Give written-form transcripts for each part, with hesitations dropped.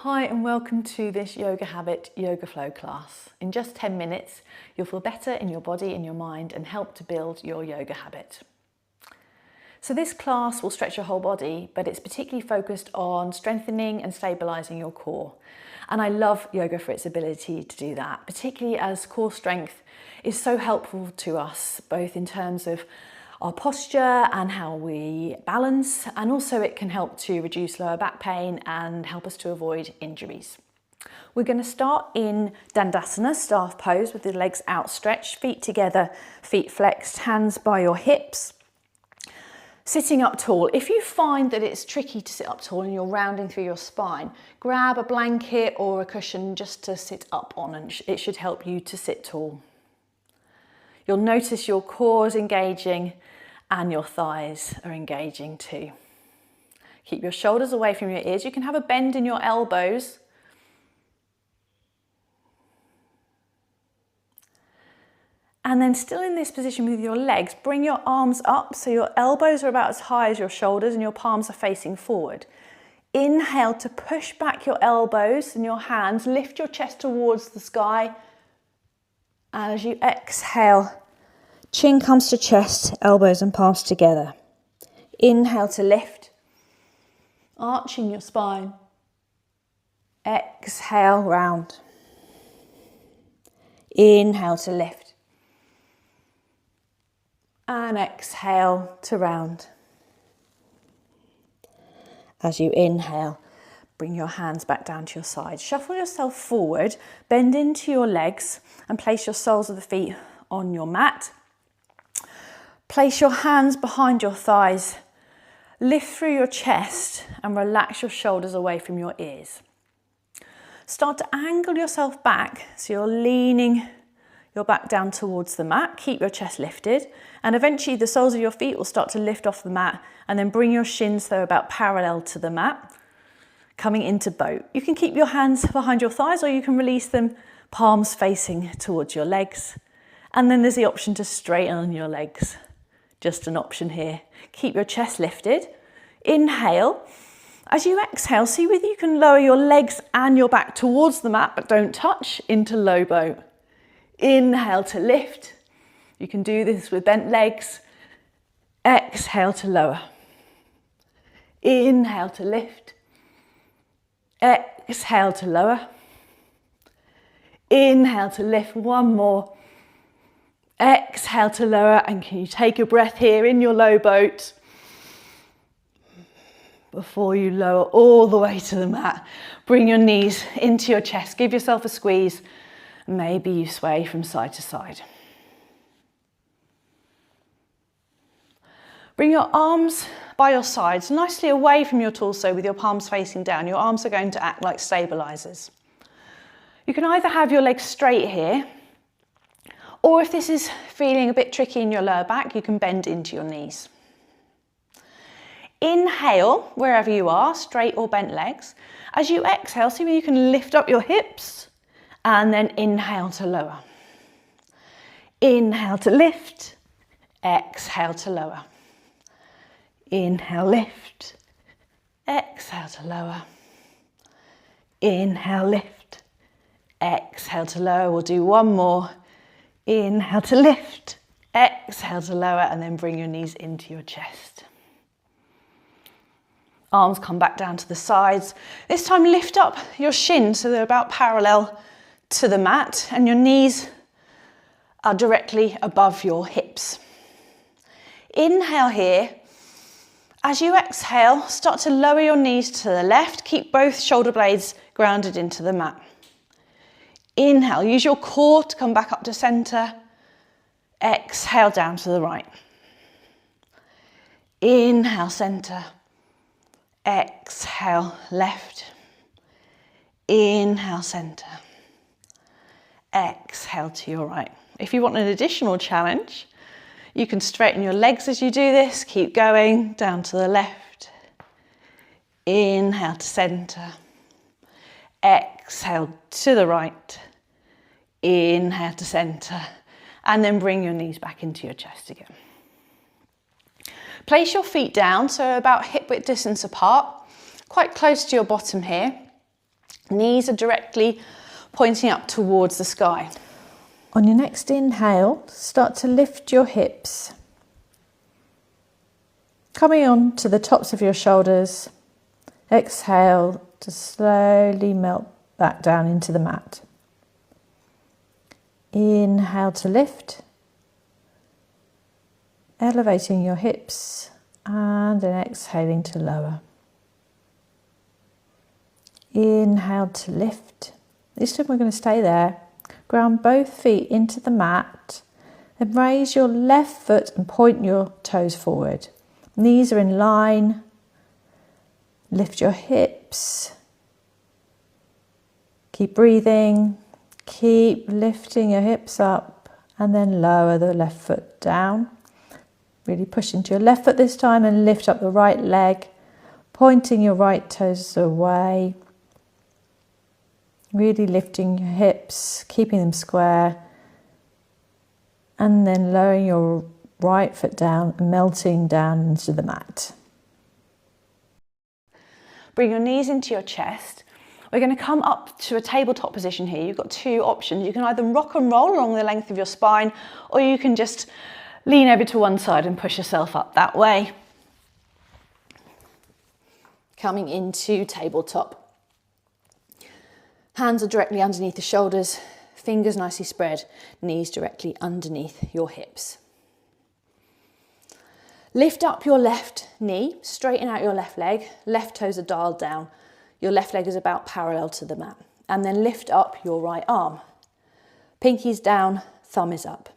Hi and welcome to this Yoga Habit Yoga Flow class. In just 10 minutes, you'll feel better in your body and your mind and help to build your yoga habit. So this class will stretch your whole body, but it's particularly focused on strengthening and stabilising your core. And I love yoga for its ability to do that, particularly as core strength is so helpful to us, both in terms of our posture and how we balance, and also it can help to reduce lower back pain and help us to avoid injuries. We're going to start in Dandasana, staff pose, with the legs outstretched, feet together, feet flexed, hands by your hips. Sitting up tall. If you find that it's tricky to sit up tall and you're rounding through your spine, grab a blanket or a cushion just to sit up on, and it should help you to sit tall. You'll notice your core is engaging and your thighs are engaging too. Keep your shoulders away from your ears. You can have a bend in your elbows. And then still in this position with your legs, bring your arms up so your elbows are about as high as your shoulders and your palms are facing forward. Inhale to push back your elbows and your hands, lift your chest towards the sky. And as you exhale, chin comes to chest, elbows and palms together. Inhale to lift, arching your spine. Exhale, round. Inhale to lift. And exhale to round. As you inhale, bring your hands back down to your side. Shuffle yourself forward, bend into your legs and place your soles of the feet on your mat. Place your hands behind your thighs, lift through your chest and relax your shoulders away from your ears. Start to angle yourself back so you're leaning your back down towards the mat. Keep your chest lifted and eventually the soles of your feet will start to lift off the mat, and then bring your shins though about parallel to the mat, coming into boat. You can keep your hands behind your thighs or you can release them, palms facing towards your legs. And then there's the option to straighten your legs. Just an option here. Keep your chest lifted. Inhale. As you exhale, see whether you can lower your legs and your back towards the mat, but don't touch, into low boat. Inhale to lift. You can do this with bent legs. Exhale to lower. Inhale to lift. Exhale to lower. Inhale to lift. One more. Exhale to lower, and can you take a breath here in your low boat before you lower all the way to the mat. Bring your knees into your chest, give yourself a squeeze, and maybe you sway from side to side. Bring your arms by your sides, nicely away from your torso with your palms facing down. Your arms are going to act like stabilizers. You can either have your legs straight here, or if this is feeling a bit tricky in your lower back, you can bend into your knees. Inhale, wherever you are, straight or bent legs. As you exhale, see where you can lift up your hips, and then inhale to lower. Inhale to lift, exhale to lower. Inhale, lift, exhale to lower. Inhale, lift, exhale to lower. We'll do one more. Inhale to lift, exhale to lower, and then bring your knees into your chest. Arms come back down to the sides. This time lift up your shins so they're about parallel to the mat, and your knees are directly above your hips. Inhale here. As you exhale, start to lower your knees to the left. Keep both shoulder blades grounded into the mat. Inhale, use your core to come back up to center. Exhale down to the right. Inhale, center. Exhale, left. Inhale, center. Exhale to your right. If you want an additional challenge, you can straighten your legs as you do this. Keep going, down to the left. Inhale to center. Exhale to the right. Inhale to center. And then bring your knees back into your chest again. Place your feet down, so about hip width distance apart, quite close to your bottom here. Knees are directly pointing up towards the sky. On your next inhale, start to lift your hips, coming on to the tops of your shoulders. Exhale to slowly melt back down into the mat. Inhale to lift, elevating your hips, and then exhaling to lower. Inhale to lift. This time we're going to stay there. Ground both feet into the mat and raise your left foot and point your toes forward. Knees are in line. Lift your hips. Keep breathing. Keep lifting your hips up and then lower the left foot down. Really push into your left foot this time and lift up the right leg, pointing your right toes away. Really lifting your hips, keeping them square, and then lowering your right foot down, melting down into the mat. Bring your knees into your chest. We're going to come up to a tabletop position here. You've got two options. You can either rock and roll along the length of your spine, or you can just lean over to one side and push yourself up that way. Coming into tabletop. Hands are directly underneath the shoulders, fingers nicely spread, knees directly underneath your hips. Lift up your left knee, straighten out your left leg, left toes are dialed down. Your left leg is about parallel to the mat. And then lift up your right arm. Pinky's down, thumb is up.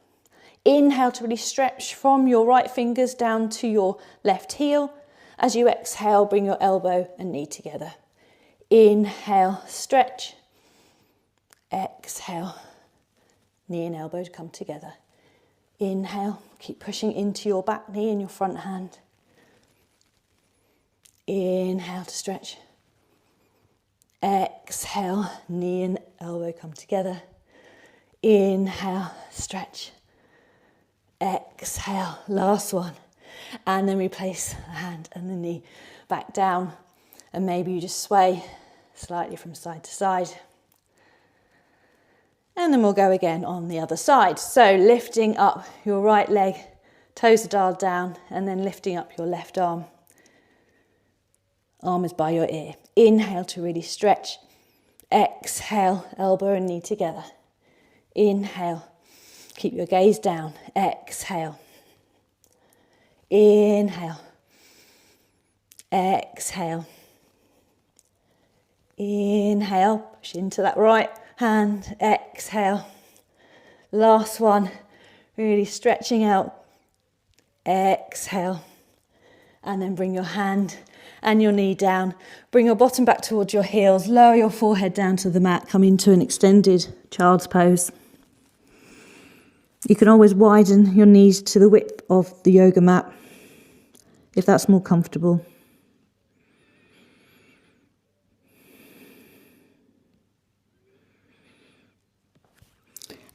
Inhale to really stretch from your right fingers down to your left heel. As you exhale, bring your elbow and knee together. Inhale, stretch. Exhale, knee and elbow come together. Inhale, keep pushing into your back knee and your front hand. Inhale to stretch. Exhale, knee and elbow come together. Inhale, stretch. Exhale, last one. And then we place the hand and the knee back down. And maybe you just sway slightly from side to side. And then we'll go again on the other side. So lifting up your right leg, toes are dialed down, and then lifting up your left arm. Arm is by your ear. Inhale to really stretch. Exhale, elbow and knee together. Inhale, keep your gaze down. Exhale. Inhale. Exhale. Inhale, push into that right hand. Exhale. Last one, really stretching out. Exhale. And then bring your hand and your knee down. Bring your bottom back towards your heels. Lower your forehead down to the mat. Come into an extended child's pose. You can always widen your knees to the width of the yoga mat if that's more comfortable.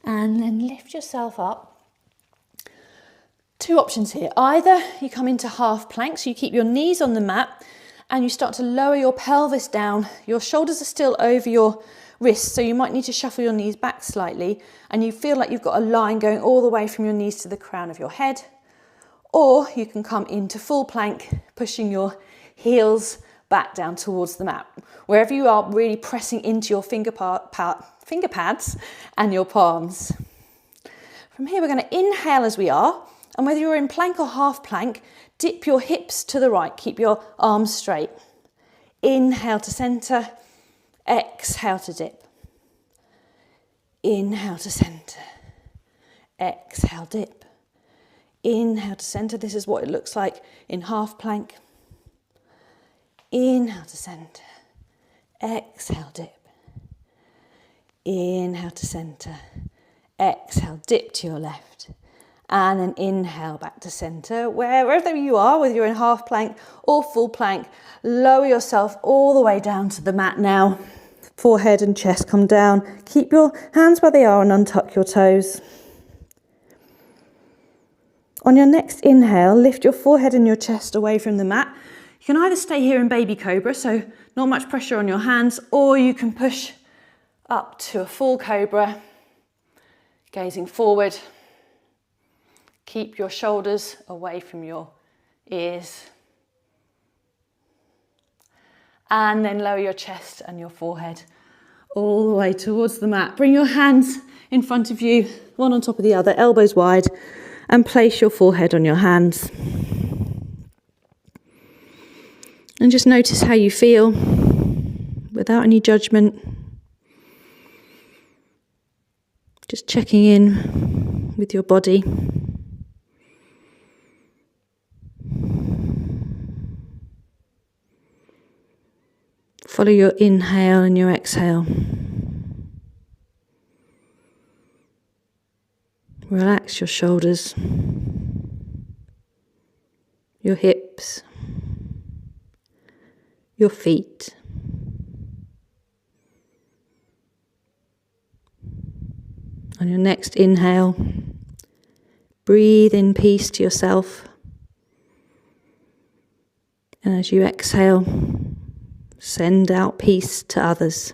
And then lift yourself up. Two options here. Either you come into half plank, so you keep your knees on the mat and you start to lower your pelvis down. Your shoulders are still over your wrists, so you might need to shuffle your knees back slightly and you feel like you've got a line going all the way from your knees to the crown of your head. Or you can come into full plank, pushing your heels back down towards the mat. Wherever you are, really pressing into your finger pads and your palms. From here, we're going to inhale as we are, and whether you're in plank or half plank, dip your hips to the right, keep your arms straight. Inhale to center, exhale to dip. Inhale to center, exhale, dip. Inhale to center, this is what it looks like in half plank. Inhale to center, exhale, dip. Inhale to center, exhale, dip to your left. And then inhale back to center. Wherever you are, whether you're in half plank or full plank, lower yourself all the way down to the mat now. Forehead and chest come down. Keep your hands where they are and untuck your toes. On your next inhale, lift your forehead and your chest away from the mat. You can either stay here in baby cobra, so not much pressure on your hands, or you can push up to a full cobra, gazing forward. Keep your shoulders away from your ears. And then lower your chest and your forehead all the way towards the mat. Bring your hands in front of you, one on top of the other, elbows wide, and place your forehead on your hands. And just notice how you feel without any judgment. Just checking in with your body. Follow your inhale and your exhale. Relax your shoulders, your hips, your feet. On your next inhale, breathe in peace to yourself. And as you exhale, send out peace to others.